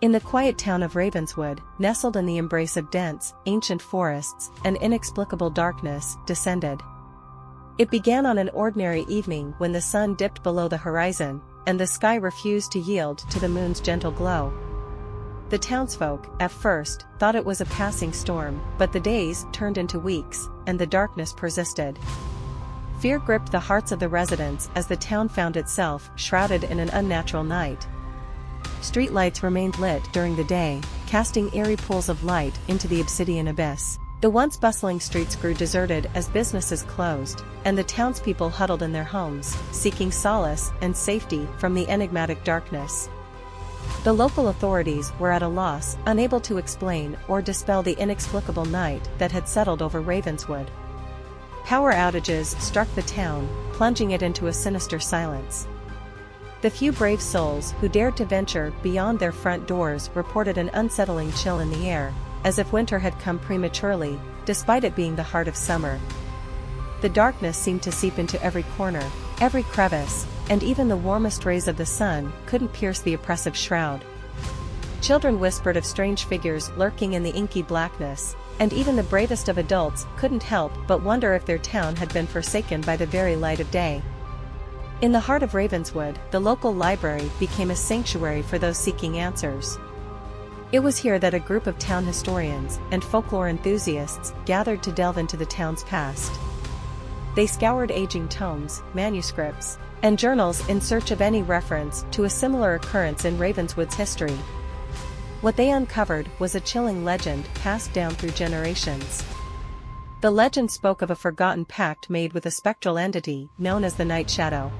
In the quiet town of Ravenswood, nestled in the embrace of dense, ancient forests, an inexplicable darkness descended. It began on an ordinary evening when the sun dipped below the horizon, and the sky refused to yield to the moon's gentle glow. The townsfolk, at first, thought it was a passing storm, but the days turned into weeks, and the darkness persisted. Fear gripped the hearts of the residents as the town found itself shrouded in an unnatural night. Streetlights remained lit during the day, casting eerie pools of light into the obsidian abyss. The once bustling streets grew deserted as businesses closed, and the townspeople huddled in their homes, seeking solace and safety from the enigmatic darkness. The local authorities were at a loss, unable to explain or dispel the inexplicable night that had settled over Ravenswood. Power outages struck the town, plunging it into a sinister silence. The few brave souls who dared to venture beyond their front doors reported an unsettling chill in the air, as if winter had come prematurely, despite it being the heart of summer. The darkness seemed to seep into every corner, every crevice, and even the warmest rays of the sun couldn't pierce the oppressive shroud. Children whispered of strange figures lurking in the inky blackness, and even the bravest of adults couldn't help but wonder if their town had been forsaken by the very light of day. In the heart of Ravenswood, the local library became a sanctuary for those seeking answers. It was here that a group of town historians and folklore enthusiasts gathered to delve into the town's past. They scoured aging tomes, manuscripts, and journals in search of any reference to a similar occurrence in Ravenswood's history. What they uncovered was a chilling legend passed down through generations. The legend spoke of a forgotten pact made with a spectral entity known as the Night Shadow.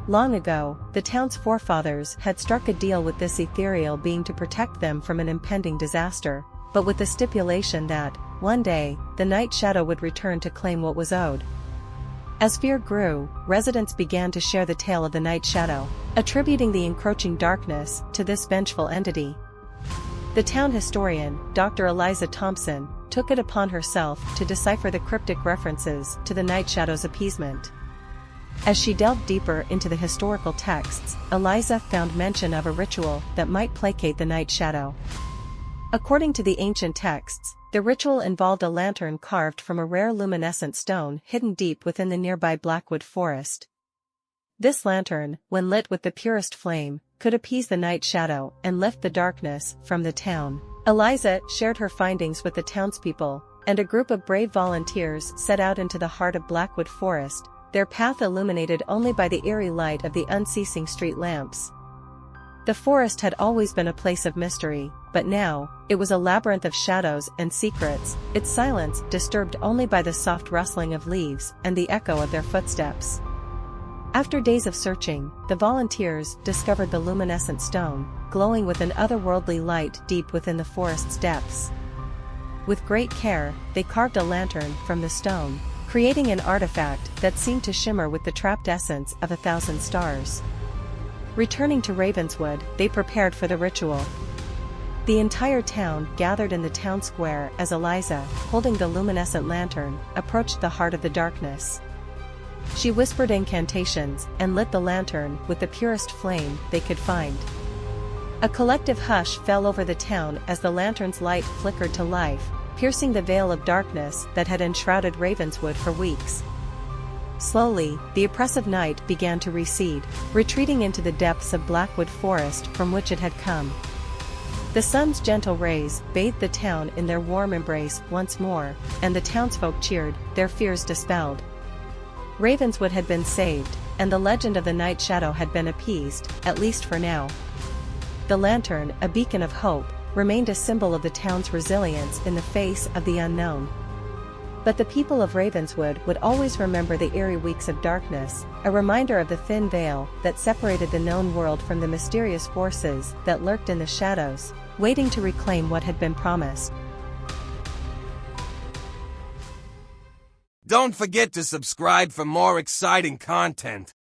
Long ago, the town's forefathers had struck a deal with this ethereal being to protect them from an impending disaster, but with the stipulation that, one day, the Night Shadow would return to claim what was owed. As fear grew, residents began to share the tale of the Night Shadow, attributing the encroaching darkness to this vengeful entity. The town historian, Dr. Eliza Thompson, took it upon herself to decipher the cryptic references to the Night Shadow's appeasement. As she delved deeper into the historical texts, Eliza found mention of a ritual that might placate the Night Shadow. According to the ancient texts, the ritual involved a lantern carved from a rare luminescent stone hidden deep within the nearby Blackwood forest. This lantern, when lit with the purest flame, could appease the Night Shadow and lift the darkness from the town. Eliza shared her findings with the townspeople, and a group of brave volunteers set out into the heart of Blackwood Forest, their path illuminated only by the eerie light of the unceasing street lamps. The forest had always been a place of mystery, but now, it was a labyrinth of shadows and secrets, its silence disturbed only by the soft rustling of leaves and the echo of their footsteps. After days of searching, the volunteers discovered the luminescent stone, glowing with an otherworldly light deep within the forest's depths. With great care, they carved a lantern from the stone, creating an artifact that seemed to shimmer with the trapped essence of 1,000 stars. Returning to Ravenswood, they prepared for the ritual. The entire town gathered in the town square as Eliza, holding the luminescent lantern, approached the heart of the darkness. She whispered incantations and lit the lantern with the purest flame they could find. A collective hush fell over the town as the lantern's light flickered to life, piercing the veil of darkness that had enshrouded Ravenswood for weeks. Slowly, the oppressive night began to recede, retreating into the depths of Blackwood Forest from which it had come. The sun's gentle rays bathed the town in their warm embrace once more, and the townsfolk cheered, their fears dispelled. Ravenswood had been saved, and the legend of the Night Shadow had been appeased, at least for now. The lantern, a beacon of hope, remained a symbol of the town's resilience in the face of the unknown. But the people of Ravenswood would always remember the eerie weeks of darkness, a reminder of the thin veil that separated the known world from the mysterious forces that lurked in the shadows, waiting to reclaim what had been promised. Don't forget to subscribe for more exciting content.